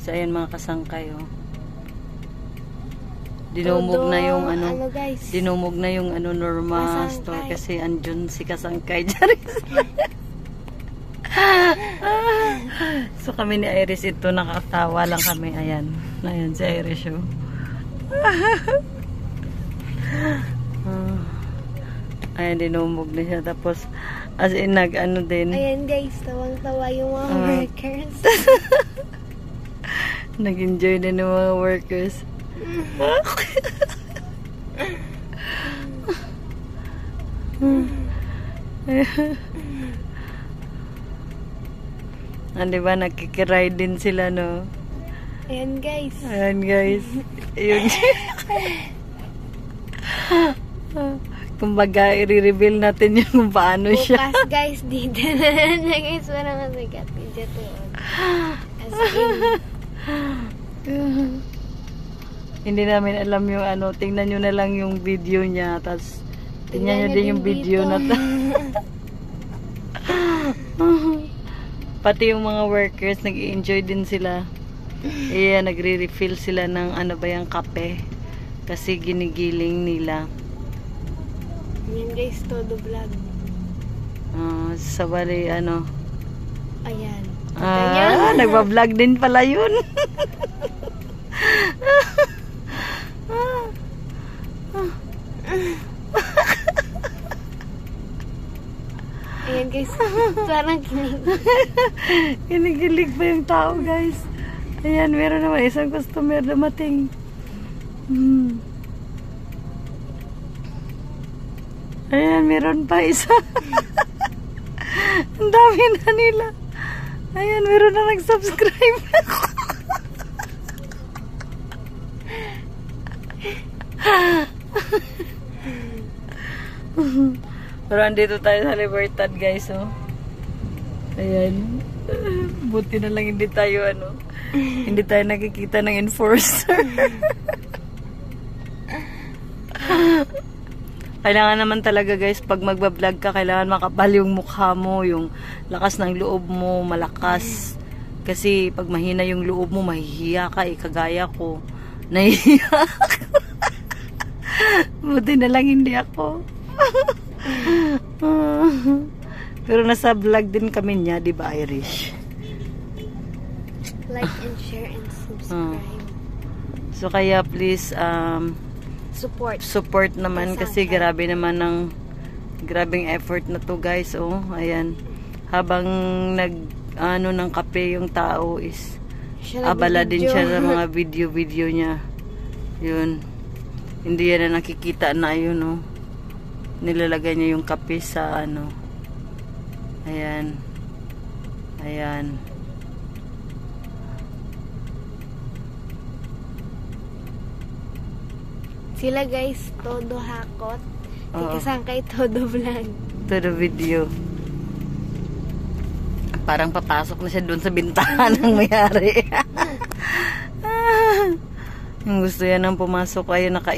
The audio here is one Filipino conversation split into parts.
So, ayan mga kasangkay, oh. Dinumog na yung ano guys? Dinumog na yung Norma Kasangkay. store kasi andun si kasangkay. Charis. So kami ni Iris ito nakatawa lang kami. Ayan. Ayan si Iris oh. Ayan dinumog na siya. Tapos as in din. Ayan guys, tawang-tawa yung mga workers. Nag-enjoy din yung mga workers. Diba nakikiride din sila no? Ayan guys. Ayan guys. Yun. Kumbaga i-reveal natin yung kung paano siya. Bukas guys, dito na guys, parang masikat dito tuon. As in, hindi namin alam yung tingnan nyo na lang yung video niya, tapos tingnan nyo din yung video na to. Pati yung mga workers, nag-i-enjoy din sila. Nagre-refill sila ng kape. Kasi ginigiling nila. Yan guys, todo vlog. Sa bali, Ayan. Nagbablog din pala yun. Ayan guys, parang kinikilig pa yung tao guys. Ayan, meron naman isang customer dumating. Ayan, meron pa isa. Ang dami na nila. Ayan, meron na nag-subscribe. Pero andito tayo sa Libertad guys, oh. Ayan. Buti na lang hindi tayo hindi tayo nakikita ng enforcer. Kailangan naman talaga guys, pag magbablog ka, kailangan makapal yung mukha mo, yung lakas ng loob mo, malakas. Kasi pag mahina yung loob mo, mahihiya ka, kagaya ko. Nahihiya ako. Buti na lang hindi ako. Pero nasa vlog din kami niya, di ba Irish? like and share and subscribe. So kaya please support naman kasi grabe naman ng grabing effort na to guys. Oh, ayan. Habang ng kape yung tao is abala din siya sa mga video niya. Yun. Hindi yan na nakikita na yun, oh. Nilalagay niya yung kape sa Ayan. Ayan. Sila guys, todo hakot. Kasangkay todo vlog. Todo video. Parang papasok na siya doon sa bintahan ng mayari. Yung gusto yan nang pumasok ay naka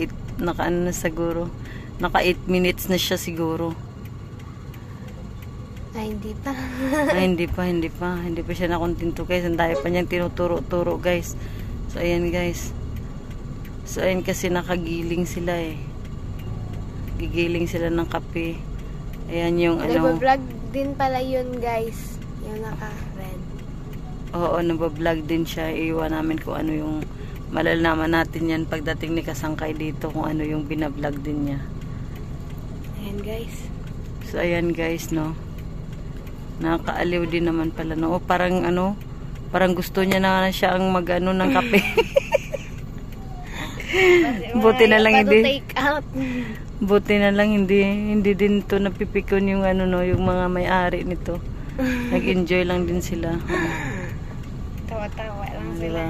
na siguro. Naka 8 minutes na siya siguro. Ay, hindi pa. Ay, hindi pa siya nakontento guys. Ang dami pa niyang tinuturo-turo guys. So, ayan guys. So, ayan kasi nakagiling sila eh. Gigiling sila ng kape. Ayan yung Nagbablog din pala yun guys. Yung naka-red. Oo, nagbablog din siya. Iiwan namin kung ano yung malalaman natin yan pagdating ni Kasangkay dito kung ano yung binablog din niya. Ayan guys. So, ayan guys, no. Nakakaaliw din naman pala, no. O, parang parang gusto niya na siya ang ng kape. Buti na lang hindi. Take out. Buti na lang hindi din to napipikon yung yung mga may-ari nito. Nag-enjoy lang din sila. Tawa-tawa lang sila.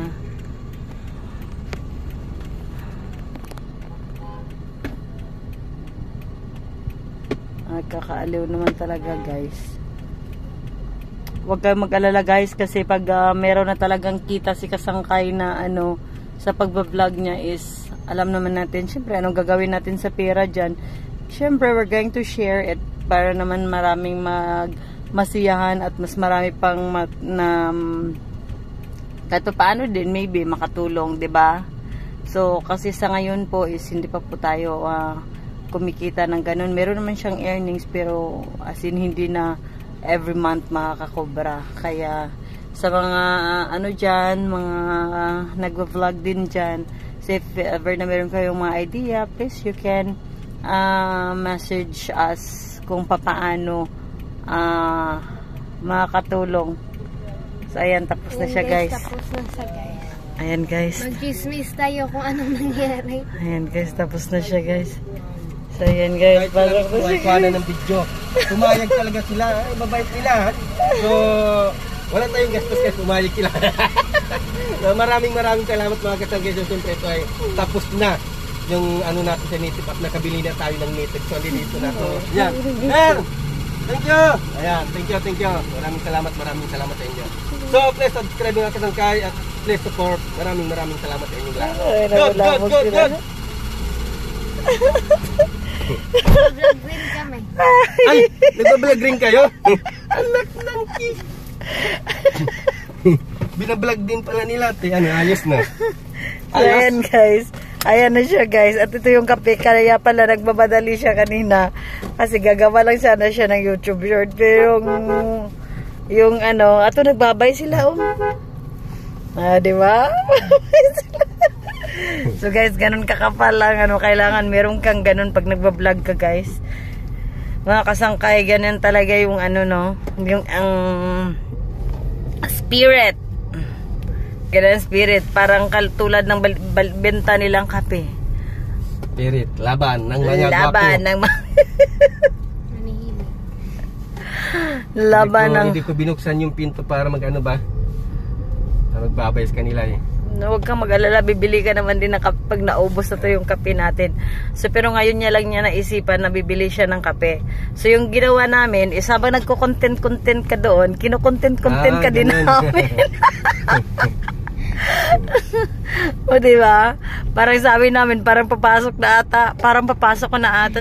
Kakaaliw naman talaga guys. Huwag kayong mag-alala guys kasi pag meron na talagang kita si Kasangkay na sa pagbablog niya is alam naman natin syempre anong gagawin natin sa pera dyan. Syempre we're going to share it para naman maraming masiyahan at mas marami pang kahit pa paano din, maybe makatulong, 'di ba? So, kasi sa ngayon po is hindi pa po tayo kumikita ng ganun. Meron naman siyang earnings, pero as in hindi na every month makakakobra. Kaya sa mga ano dyan, mga nagwa-vlog din dyan, so if ever na meron kayong mga idea, please you can message us kung papaano makakatulong. So ayan, tapos na siya guys. Tapos na siya guys. Ayan guys. Mag-chismis tayo kung anong nangyari. Ayan guys, tapos na siya guys. So ayan guys, kahit talaga ng video. Pumayag talaga sila, ay mabait nila. So, wala tayong gastos kahit pumayag sila. So, maraming salamat mga kasangge. So, siyempre ito ay tapos na yung ano natin sa native at nakabili na tayo ng native. So, dito na to. Yan. Ayan. Thank you. Ayan, thank you. Maraming salamat sa inyo. So, please subscribe mga kasangkay at please support. Maraming salamat sa inyo lahat. Good. Nag-vlog rin kami. Ay, nagbablog rin kayo? Anak ng kiss. Binablog din pala nila. Ano, ayos na. So, ayan guys. Ayan na siya guys. At ito yung kape. Kaya pala nagmamadali siya kanina. Kasi gagawa lang sana siya ng YouTube short. Pero yung ano, ato nagbabay sila. Diba? So guys, ganun kakapal lang. Kailangan meron kang ganun pag nagbablog ka guys. Mga kasangkay, ganun talaga yung ano no. Yung ang spirit. Ganun spirit. Parang tulad ng benta nilang kape. Spirit. Laban ng mga laban ng mga laban ng hindi ko binuksan yung pinto para mag-ano ba? Magbabayas kanila eh. Huwag kang mag-alala, bibili ka naman din pag naubos na to yung kape natin. So, pero ngayon niya lang niya naisipan na bibili siya ng kape. So, yung ginawa namin, is habang nagko-content ka doon, kino-content ka din namin. O, diba? Parang sabi namin, parang papasok ko na ata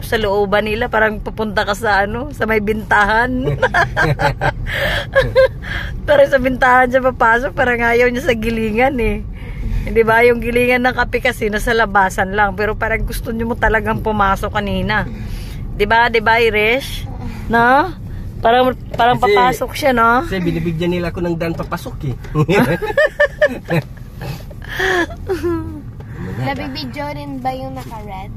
sa looban nila, parang pupunta ka sa sa may bintahan. Parang sa bintahan siya papasok, parang ayaw niya sa gilingan eh. Hindi ba? Yung gilingan ng kape kasi nasa labasan lang, pero parang gusto niyo mo talagang pumasok kanina. Diba, Irish? No? Parang kasi, papasok siya, no? Kasi binibigyan nila ako ng dan papasok eh. Nabibidyo rin ba yung naka-red?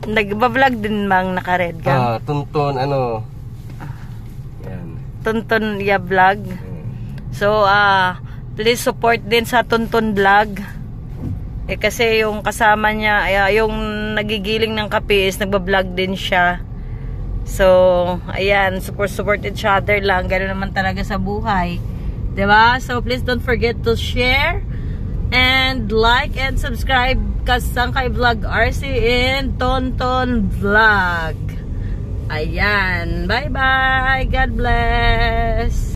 Nagbablog din bang naka-red ka? Tunton, ano. Yan. Tunton ya vlog. So, please support din sa Tunton vlog. Kasi yung kasama niya, yung nagigiling ng kape is nagbablog din siya. So, ayan, support each other lang. Ganoon naman talaga sa buhay. Diba? So, please don't forget to share and like and subscribe Kasangkay Vlog RC and Tonton Vlog. Ayan. Bye-bye. God bless.